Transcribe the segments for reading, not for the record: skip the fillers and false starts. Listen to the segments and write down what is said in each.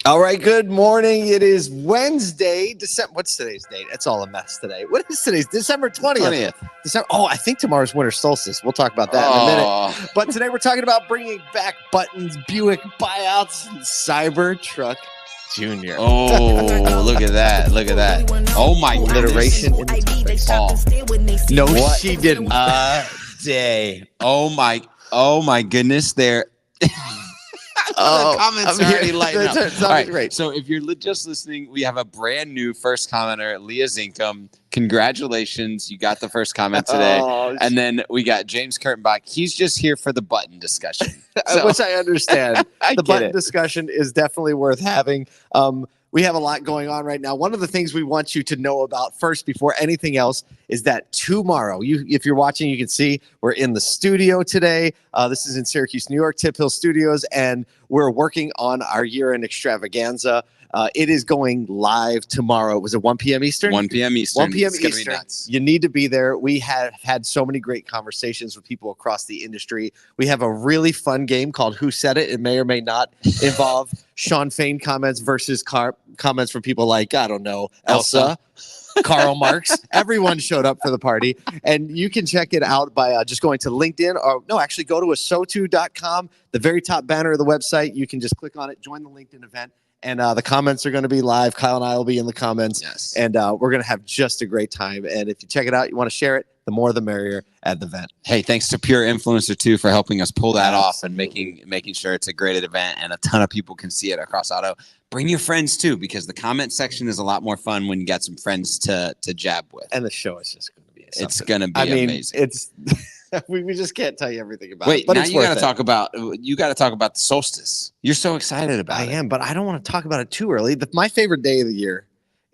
All right, good morning. It is Wednesday, December. What's today's date? It's all a mess today. What is today's? December 20th. December. Oh, I think tomorrow's winter solstice. We'll talk about that in a minute. But today we're talking about bringing back Buttons, Buick, Buyouts, and Cybertruck Jr. Oh, look at that. Look at that. Oh, my alliteration in the topic. No, what she didn't. Day. Oh, my goodness. There. The comments are already lighting up. All right, great. So if you're just listening, we have a brand new first commenter, Leah Zinkum. Congratulations. You got the first comment today. And then we got James Kurtenbach. He's just here for the button discussion. Which I understand. The button discussion is definitely worth having. We have a lot going on right now. One of the things we want you to know about first before anything else is that tomorrow, if you're watching, you can see we're in the studio today. This is in Syracuse, New York, Tip Hill Studios, and we're working on our year-end extravaganza. It is going live tomorrow. Was it 1 p.m. Eastern? 1 p.m. Eastern. 1 p.m. Eastern. You need to be there. We have had so many great conversations with people across the industry. We have a really fun game called Who Said It? It may or may not involve Sean Fain comments versus comments from people like, I don't know, Elsa. Karl Marx. Everyone showed up for the party. And you can check it out by just going to LinkedIn or actually go to asotu.com. The very top banner of the website. You can just click on it, join the LinkedIn event. And the comments are going to be live. Kyle and I will be in the comments. Yes. And we're going to have just a great time. And if you check it out, you want to share it, the more the merrier at the event. Hey, thanks to Pure Influencer, too, for helping us pull that off and making sure it's a great event and a ton of people can see it across auto. Bring your friends, too, because the comment section is a lot more fun when you got some friends to jab with. And the show is just going to be something. It's going to be amazing. It's we just can't tell you everything about it. Wait, now you got to talk about the solstice. You're so excited about it. I am, but I don't want to talk about it too early. My favorite day of the year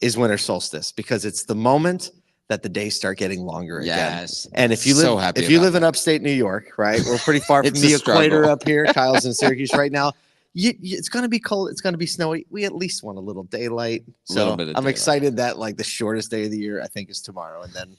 is winter solstice because it's the moment that the days start getting longer again. Yes. And if you live in upstate New York, right? We're pretty far from the equator up here. Kyle's in Syracuse right now. It's going to be cold. It's going to be snowy. We at least want a little daylight. So I'm excited that like the shortest day of the year, I think, is tomorrow. And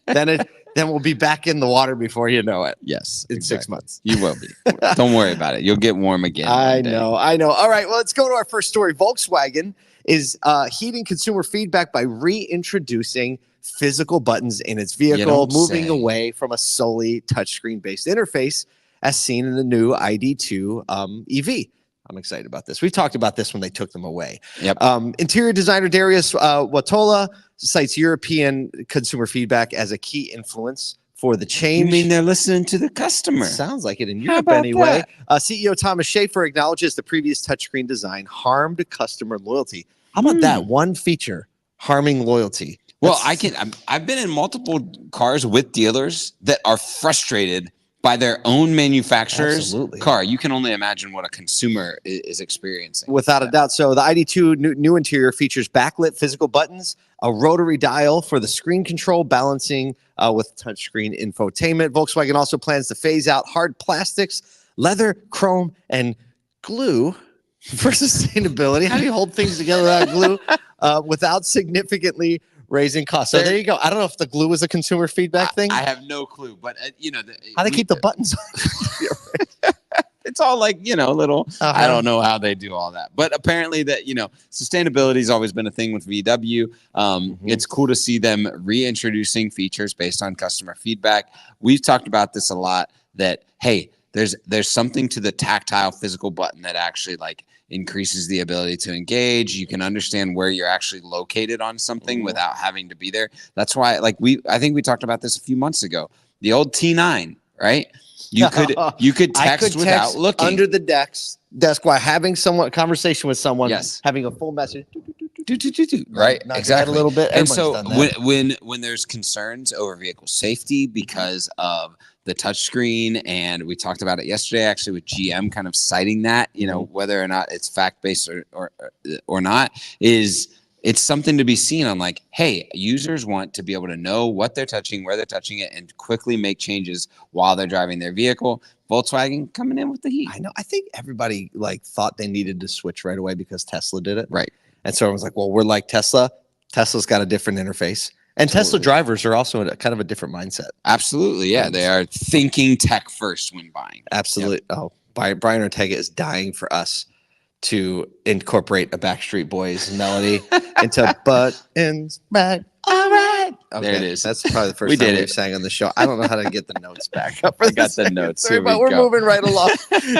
then then we'll be back in the water before you know it. Yes. In 6 months. You will be. Don't worry about it. You'll get warm again. I know. All right. Well, let's go to our first story. Volkswagen is heeding consumer feedback by reintroducing physical buttons in its vehicle, moving away from a solely touchscreen based interface as seen in the new ID.2all EV. I'm excited about this. We talked about this when they took them away. Yep. Interior designer Darius Watola cites European consumer feedback as a key influence for the change. You mean they're listening to the customer? Sounds like it in Europe anyway. CEO Thomas Schäfer acknowledges the previous touchscreen design harmed customer loyalty. How about that one feature harming loyalty? Well, I've been in multiple cars with dealers that are frustrated by their own manufacturer's car. You can only imagine what a consumer is experiencing. Without a doubt. So the ID.2 new interior features backlit physical buttons, a rotary dial for the screen control, balancing with touchscreen infotainment. Volkswagen also plans to phase out hard plastics, leather, chrome, and glue for sustainability. How do you hold things together without glue? Without significantly raising costs. So there you go. I don't know if the glue was a consumer feedback thing. I have no clue, but how they keep the buttons on. It's all like, little, I don't know how they do all that, but apparently that, sustainability has always been a thing with VW. It's cool to see them reintroducing features based on customer feedback. We've talked about this a lot that, hey, there's something to the tactile physical button that actually like increases the ability to engage. You can understand where you're actually located on something without having to be there. That's why, I think we talked about this a few months ago. The old T9, right? You could text without looking under the desk while having conversation with someone. Yes. Having a full message. Right. Exactly. A little bit. And so when there's concerns over vehicle safety because of the touchscreen, and we talked about it yesterday actually with GM kind of citing that, whether or not it's fact-based or not, it's something to be seen on like, hey, users want to be able to know what they're touching, where they're touching it, and quickly make changes while they're driving their vehicle. Volkswagen coming in with the heat. I know. I think everybody thought they needed to switch right away because Tesla did it. Right. And so everyone's like, well, we're like Tesla. Tesla's got a different interface. And Tesla drivers are also in kind of a different mindset. Absolutely. Yeah. They are thinking tech first when buying. Absolutely. Yep. Oh, Brian Ortega is dying for us to incorporate a Backstreet Boys melody into buttons back. All right. Okay. There it is. That's probably the first time we sang on the show. I don't know how to get the notes back up. I got the notes. Sorry, but we're moving right along.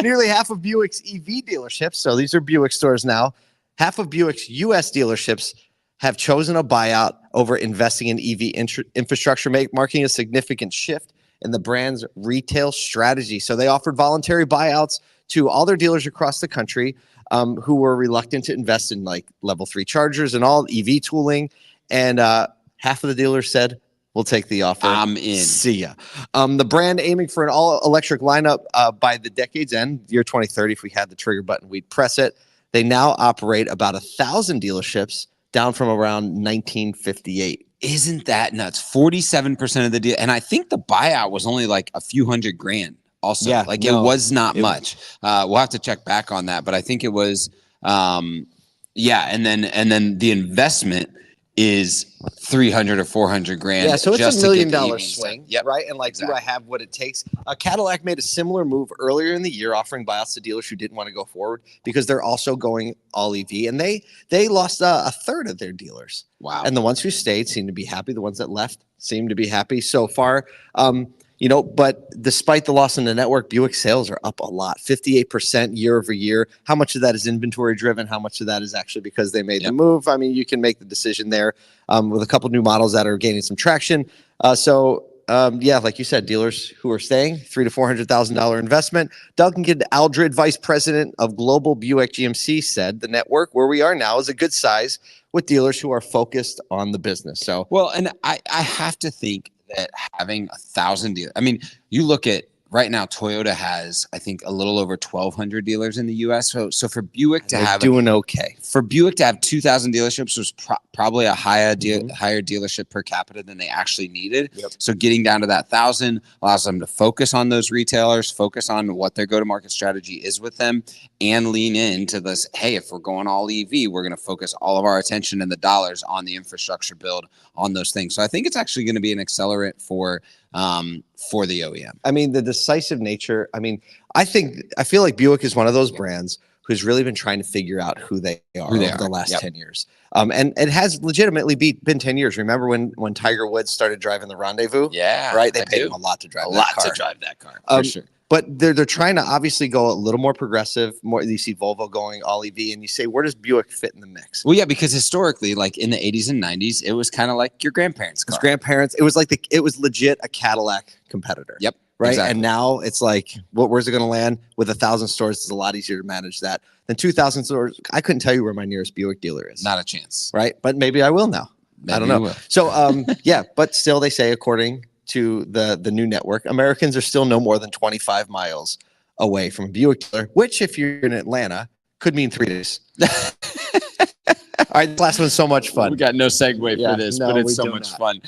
Nearly half of Buick's EV dealerships, so these are Buick stores now, half of Buick's U.S. dealerships have chosen a buyout over investing in EV infrastructure, marking a significant shift in the brand's retail strategy. So they offered voluntary buyouts to all their dealers across the country who were reluctant to invest in like level 3 chargers and all EV tooling. And half of the dealers said, we'll take the offer. I'm in. See ya. The brand aiming for an all-electric lineup by the decade's end, year 2030, if we had the trigger button, we'd press it. They now operate about 1,000 dealerships, down from around 1958. Isn't that nuts? 47% of the deal. And I think the buyout was only like a few $100,000 also. Yeah, it was not much. We'll have to check back on that, but I think it was, yeah. And then the investment is 300 or 400 grand. Yeah, so it's just $1 million swing. swing, Yep. right? And like, exactly. Do I have what it takes? Cadillac made a similar move earlier in the year, offering buyouts to dealers who didn't want to go forward because they're also going all EV, and they lost a third of their dealers. Wow! And the ones who stayed seem to be happy. The ones that left seem to be happy so far. But despite the loss in the network, Buick sales are up a lot, 58% year over year. How much of that is inventory driven? How much of that is actually because they made the move? I mean, you can make the decision there with a couple new models that are gaining some traction. Like you said, dealers who are staying, $300,000 to $400,000 investment. Duncan Aldred, vice president of Global Buick GMC, said the network where we are now is a good size with dealers who are focused on the business. So, well, and I have to think that having 1,000 dealers, I mean, you look at right now, Toyota has, I think, a little over 1,200 dealers in the U.S. So for Buick to have doing okay, for Buick to have 2,000 dealerships was probably a higher dealership per capita than they actually needed. Yep. So getting down to that 1,000 allows them to focus on those retailers, focus on what their go-to-market strategy is with them, and lean into this. Hey, if we're going all EV, we're going to focus all of our attention and the dollars on the infrastructure build on those things. So I think it's actually going to be an accelerant for the OEM. I mean, the decisive nature. I mean, I feel like Buick is one of those brands who's really been trying to figure out who they are over the last 10 years. And it has legitimately been 10 years. Remember when Tiger Woods started driving the Rendezvous? Yeah. Right? They paid him a lot to drive that car. For sure. But they're trying to obviously go a little more progressive. More, you see Volvo going all EV, and you say, where does Buick fit in the mix? Well, yeah, because historically, like in the 80s and 90s, it was kind of like your grandparents' car. It was like it was legit a Cadillac competitor. Yep. Right. Exactly. And now it's like, where's it going to land? With 1,000 stores, it's a lot easier to manage that than 2,000 stores. I couldn't tell you where my nearest Buick dealer is. Not a chance. Right. But maybe I will now. Maybe I don't know. So, but still they say, according to the new network, Americans are still no more than 25 miles away from a Buick dealer, which if you're in Atlanta could mean 3 days. All right, this last one's so much fun. We got no segue for this, but it's so much fun.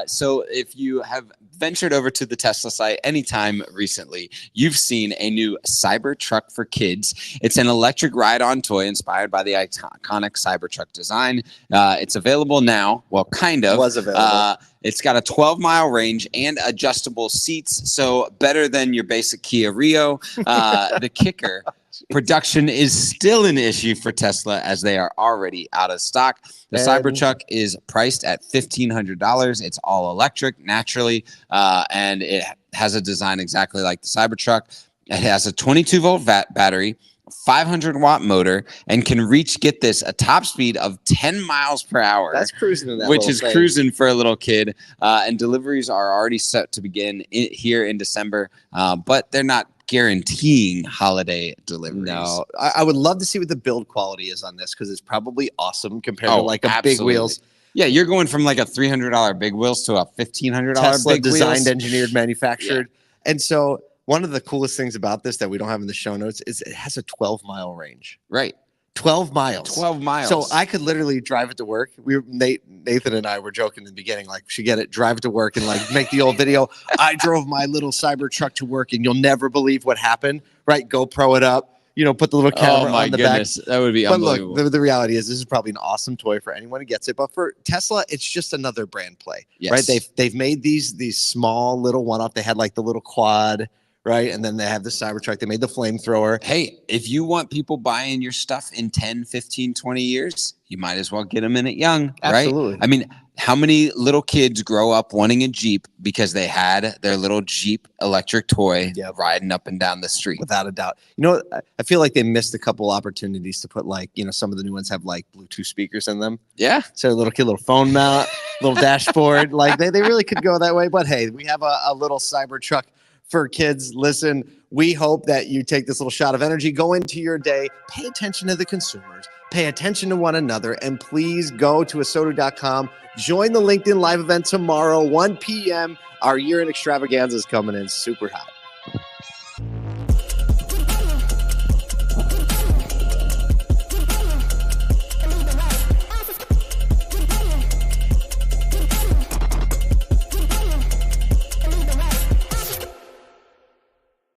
So if you have ventured over to the Tesla site anytime recently, you've seen a new Cybertruck for kids. It's an electric ride-on toy inspired by the iconic Cybertruck design. It's available now. Well, kind of. It was available. It's got a 12-mile range and adjustable seats, so better than your basic Kia Rio. The kicker, production is still an issue for Tesla as they are already out of stock. The Cybertruck is priced at $1,500. It's all electric, naturally, and it has a design exactly like the Cybertruck. It has a 22-volt battery, 500-watt motor, and can reach, get this, a top speed of 10 miles per hour. That's cruising in that which is thing. Cruising for a little kid. And deliveries are already set to begin here in December, but they're not guaranteeing holiday deliveries. No, I would love to see what the build quality is on this because it's probably awesome compared to like a big wheels. Yeah, you're going from like a $300 big wheels to a $1,500 Tesla big designed, wheels. engineered, manufactured. Yeah. And so one of the coolest things about this that we don't have in the show notes is it has a 12-mile range. Right. 12 miles. 12 miles. So I could literally drive it to work. Nathan and I were joking in the beginning, like, we should get it, drive it to work, and like make the old video. I drove my little Cybertruck to work, and you'll never believe what happened. Right? GoPro it up. Put the little camera on the back. That would be unbelievable. But look, the reality is this is probably an awesome toy for anyone who gets it. But for Tesla, it's just another brand play. Yes. Right? They've made these small little one-off. They had like the little quad, right? And then they have the Cybertruck. They made the flamethrower. Hey, if you want people buying your stuff in 10, 15, 20 years, you might as well get them in it young, Absolutely. right? I mean, how many little kids grow up wanting a Jeep because they had their little Jeep electric toy riding up and down the street? Without a doubt. You know, I feel like they missed a couple opportunities to put, like, you know, some of the new ones have like Bluetooth speakers in them. Yeah. So little phone mount, little dashboard. Like they really could go that way. But hey, we have a little Cybertruck for kids. Listen, we hope that you take this little shot of energy, go into your day, pay attention to the consumers, pay attention to one another, and please go to asotu.com. Join the LinkedIn live event tomorrow, 1 p.m. Our year-end extravaganza is coming in super hot.